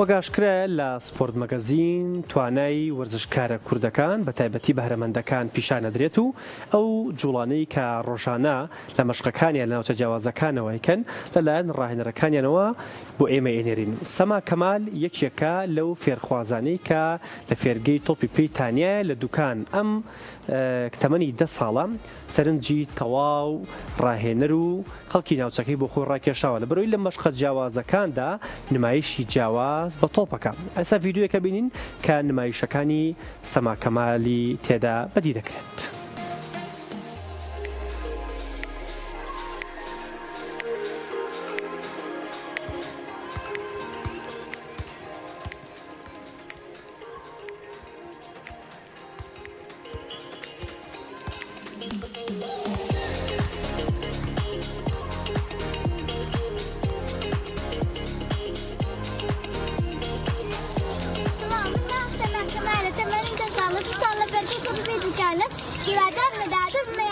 وەگاشکرا لە سپۆرت مەگەزین توانای وەرزشکارە کوردەکان بە تایبەتی بە هەرەمەندەکان پیشانەدرێت و ئەو جوڵانەی کە ڕۆژانە لە مەشقەکانیان لە ناوچە جیاوازەکانەوەیکەن لەلایەن ڕاهێنەرەکانیانەوە بۆ ئێمە ئێنێرین. سەما کەمال یەکێکە لەو فێرخوازانەی کە لە فێرگەی تۆپی پێی تانیایە لە دوکان ئەم تەمەنی 10 ساڵە سەرنجی تەواو ڕاهێنەر و خەڵکی ناوچەکەی بۆ خۆی ڕاکێشاوە لە بەرەوەی لە مەشقە جیاوازەکاندا نمایشی جیاواز بە تۆپەکە. ئەسا ڤیدیۆیەکە بینین کە نمایشەکانی سەما کەمالی تێدا بەدی دەکرێت. هیوادار لە داهاتوو